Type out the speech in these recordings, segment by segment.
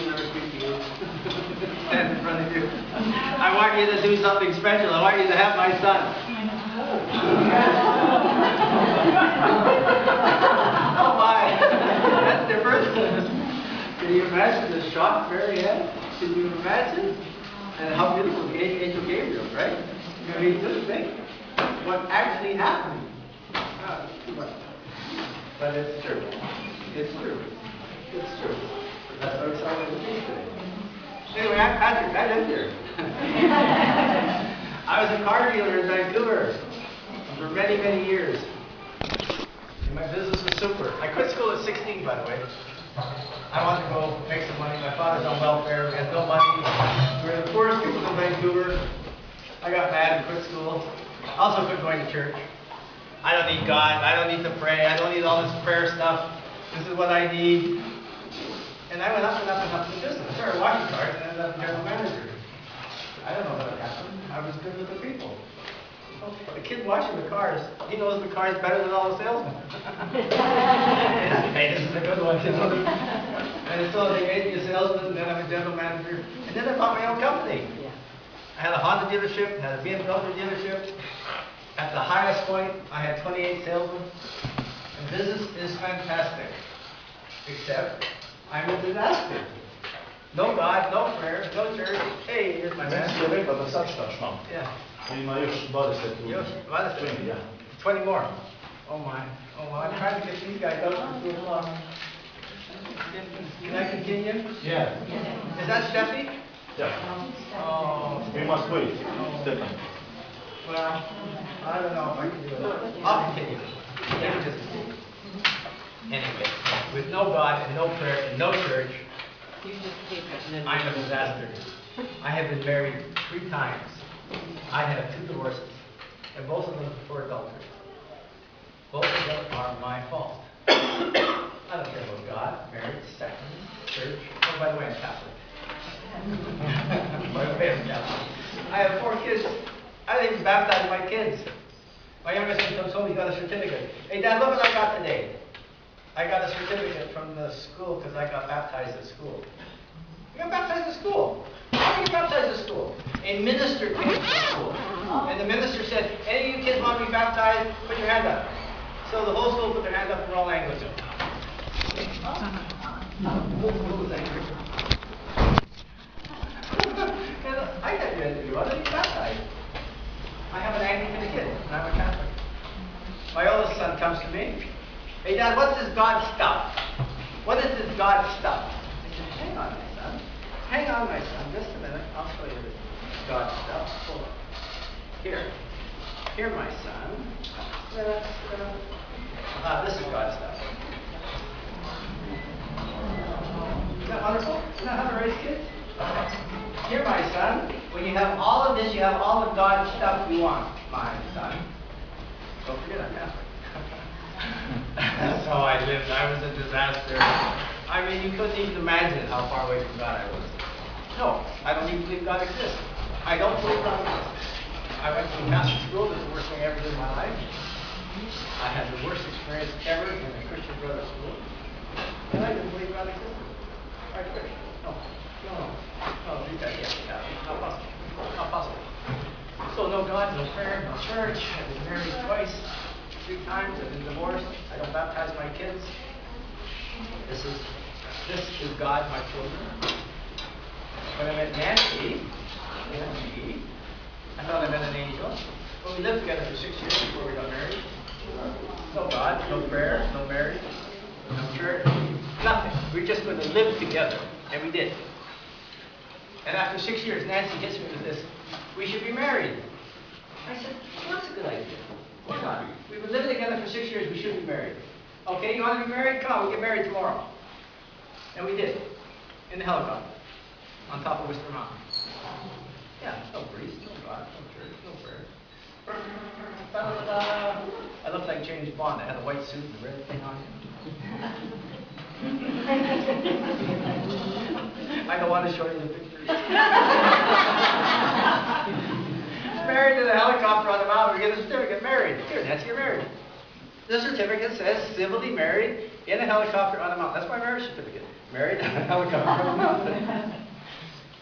will never speak to you. Stand in front of you. I want you to do something special. I want you to have my son. Oh my, that's different. Can you imagine the shock Mary had? Can you imagine? And how beautiful Angel Gabriel, right? I mean, just think what actually happened. But it's true. It's true. It's true. That's what we're celebrating the feast today. Anyway, I'm Patrick. I live here. I was a car dealer in Vancouver for many, many years. And my business was super. I quit school at 16, by the way. I wanted to go make some money. My father's on welfare. We had no money. We were the poorest people in Vancouver. I got mad and quit school. Also quit going to church. I don't need God. I don't need to pray. I don't need all this prayer stuff. This is what I need. And I went up and up and up in the business. I started washing cars and ended up general manager. I don't know how it happened. I was good with the people. The kid washing the cars, he knows the cars better than all the salesmen. Hey, this is a good one. And so they made me a salesman, and then I'm a general manager. And then I bought my own company. I had a Honda dealership, had a BMW dealership. At the highest point, I had 28 salesmen. And business is fantastic. Except, I'm a disaster. No God, no prayer, no church. Hey, here's my man. Yeah. Ima još 20 ljudi. Još 20? 20, yeah. 20 more. Oh my. Oh my. I'm trying to get these guys out for too long. Can I continue? Yeah. Is that Steffi? Yeah. Oh. We must wait. Stefan. Well, I don't know if I can do it. I'll continue. Let me just continue. Anyway, with no God and no prayer and no church, I'm a disaster. I have been married 3 times. I had 2 divorces, and both of them for adultery. Both of them are my fault. I don't care about God, marriage, sacrament, church. Oh, by the way, I'm Catholic. By the way, I'm Catholic. I have 4 kids. I didn't even baptize my kids. My youngest son comes home, he's got a certificate. Hey, Dad, look what I got today. I got a certificate from the school because I got baptized at school. You got baptized at school. How can you baptize at school? A minister came to school. And the minister said, any of you kids want to be baptized, put your hand up. So the whole school put their hand up in all languages. Who was angry? I got your interview. Why don't you baptize? I have an Anglican kid, and I'm a Catholic. My oldest son comes to me. Hey, Dad, what's this God stuff? What is this God stuff? I said, hang on, my son. Hang on, my son. Just a minute. I'll show you this God stuff. Hold on. Here. Here, my son. This is God stuff. Isn't that wonderful? Isn't that how to raise kids? Okay. Here, my son. When you have all of this, you have all of God's stuff you want, my son. Don't forget I'm Catholic. That's how I lived. I was a disaster. I mean, you couldn't even imagine how far away from God I was. No, I don't even believe God exists. I don't believe God exists. I went to a Catholic school. That's the worst thing I ever did in my life. I had the worst experience ever in a Christian brother school. And I didn't believe God existed. All right, Christian. No. No, you guys can't be Catholic. Not possible. Not possible. So no God, no prayer, no church. I've been married twice. 3 times. I've been divorced. I don't baptize my kids. This is God, my children. When I met Nancy, I thought I met an angel. But we lived together for 6 years before we got married. No God, no prayer, no marriage, no church, nothing. We were just going to live together, and we did. And after 6 years, Nancy hits me with this: we should be married. I said, well, that's a good idea. Why not? We've been living together for 6 years, we should be married. Okay, you want to be married? Come on, we'll get married tomorrow. And we did. In the helicopter. On top of Whistler Mountain. Yeah, no priest, no God, no church, no prayer. I looked like James Bond. I had a white suit and a red thing on. I don't want to show you the pictures. Married in a helicopter on the mountain. We get a certificate. Married. Here, Nancy, you're married. The certificate says civilly married in a helicopter on a mountain. That's my marriage certificate. Married on a helicopter on a mountain.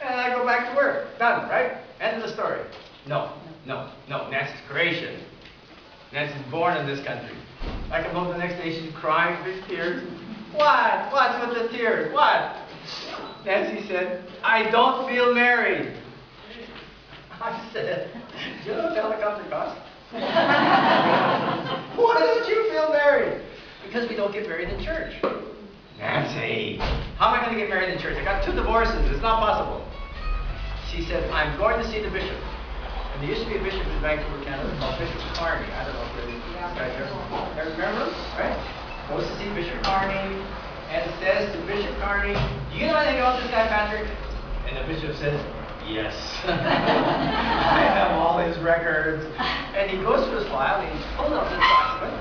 And I go back to work. Done, right? End of the story. No. Nancy's Croatian. Nancy's born in this country. I come home the next day, she's crying, big tears. What? What's with the tears? What? Nancy said, I don't feel married. I said, do you know what the helicopter costs? Why don't you feel married? Because we don't get married in church. Nancy, how am I going to get married in church? I got 2 divorces. It's not possible. She said, I'm going to see the bishop. And there used to be a bishop in Vancouver, Canada called Bishop Carney. I don't know if you guys ever remember him? Right? Goes to see Bishop Carney and says to Bishop Carney, do you know anything about this guy, Patrick? And the bishop says, yes. I have all his records. And he goes to his file and he pulls out this document.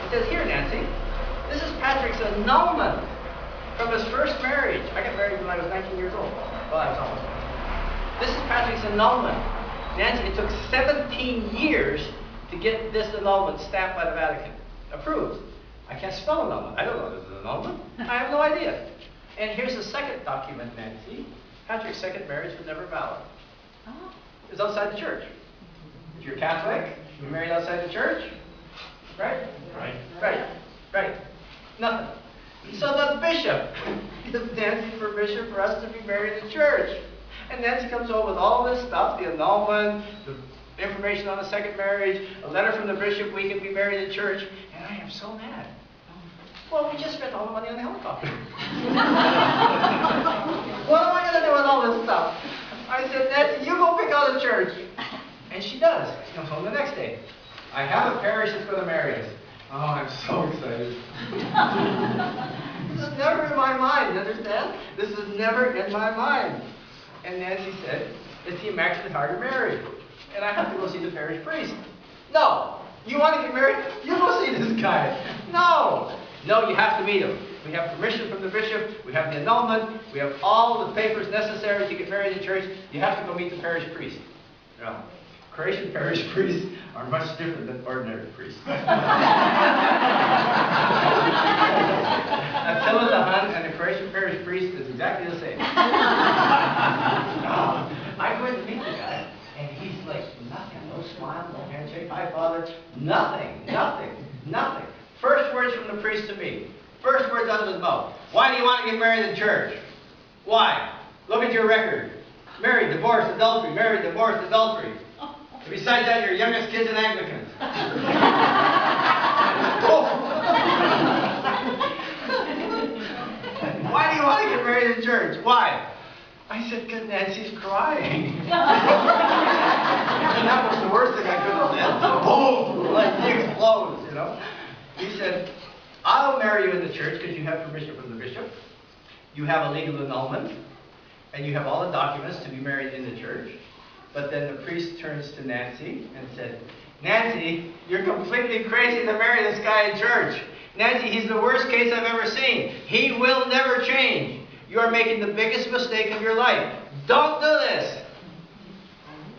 He says, here, Nancy, this is Patrick's annulment from his first marriage. I got married when I was 19 years old. Well, I was almost. This is Patrick's annulment. Nancy, it took 17 years to get this annulment stamped by the Vatican. Approved. I can't spell annulment. I don't know this is an annulment. I have no idea. And here's the second document, Nancy. Patrick's second marriage was never valid. It was outside the church. If you're Catholic, you're married outside the church, right? Right. Nothing. So the bishop gives Nancy permission for us to be married in church. And Nancy comes home with all this stuff, the annulment, the information on the second marriage, a letter from the bishop, we can be married in church. And I am so mad. Well, we just spent all the money on the helicopter. What am I going to do with all this stuff? I said, Nancy, you go pick out a church. And she does. She comes home the next day. I have a parish that's going to marry us. Oh, I'm so excited. This is never in my mind, you understand? This is never in my mind. And Nancy said, it's the Immaculate Heart of Mary. And I have to go see the parish priest. No. You want to get married? You go see this guy. No, you have to meet him. We have permission from the bishop. We have the annulment. We have all the papers necessary to get married in church. You have to go meet the parish priest. Now, Croatian parish priests are much different than ordinary priests. Attila the Hun and the Croatian parish priest is exactly the same. I go in to meet the guy, and he's like, nothing, no smile, no handshake, hi father, nothing. First words from the priest to me. First words out of his mouth. Why do you want to get married in church? Why? Look at your record. Married, divorced, adultery, married, divorced, adultery. Besides that, your youngest kid's an Anglican. Why do you want to get married in church? Why? I said, because Nancy's crying. And that was the worst thing I could have said. Boom! Like he explodes, you know. He said, I'll marry you in the church because you have permission from the bishop. You have a legal annulment. And you have all the documents to be married in the church. But then the priest turns to Nancy and said, Nancy, you're completely crazy to marry this guy in church. Nancy, he's the worst case I've ever seen. He will never change. You are making the biggest mistake of your life. Don't do this.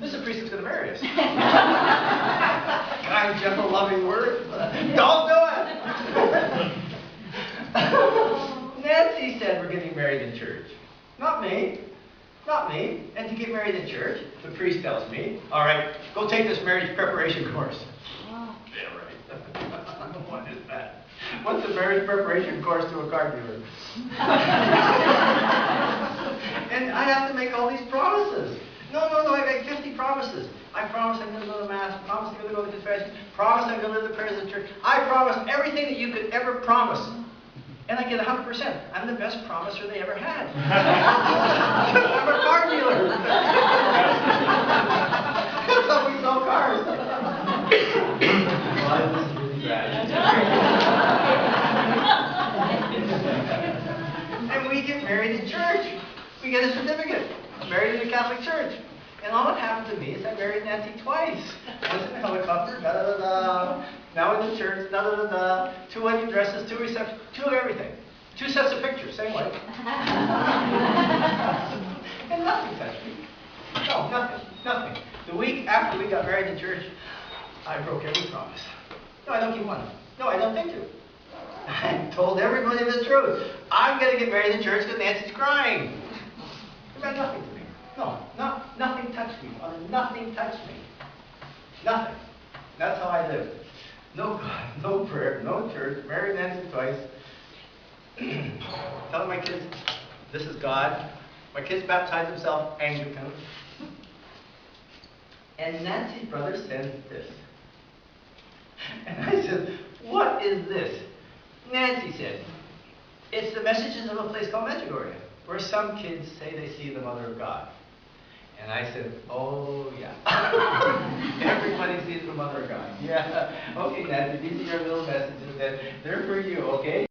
This is the priest that's going to marry us. Kind, gentle, loving words. Don't do it. Nancy said we're getting married in church. Not me. And to get married in church, the priest tells me, all right, go take this marriage preparation course. Yeah, right. What is that? What's a marriage preparation course to a car dealer? And I have to make all these promises. No, I make 50 promises. I promise I'm going to go to Mass. Promise I'm going to go to confession. Promise I'm going to live the prayers of the church. I promise everything that you could ever promise. And I get 100%. I'm the best promiser they ever had. I'm a car dealer. That's how we sell cars. And we get married in church. We get a certificate. I'm married in the Catholic Church. And all that happened to me is I married Nancy twice. Once in a helicopter, da-da-da-da. Now in the church, da-da-da-da. 2 wedding dresses, 2 receptions, 2 of everything. 2 sets of pictures, same way. And nothing touched me. No, nothing. The week after we got married in church, I broke every promise. No, I don't keep one. No, I don't think to. I told everybody the truth. I'm going to get married in church because Nancy's crying. It meant nothing to me. No, nothing touched me, Father. Nothing touched me. Nothing. That's how I live. No God, no prayer, no church. Married Nancy twice. Telling my kids, this is God. My kids baptized themselves Anglican. And Nancy's brother sends this. And I said, what is this? Nancy said, it's the messages of a place called Medjugorje, where some kids say they see the Mother of God. And I said, oh yeah. Everybody sees the Mother of God. Yeah. Okay, Nancy, these are your little messages. They're for you, okay?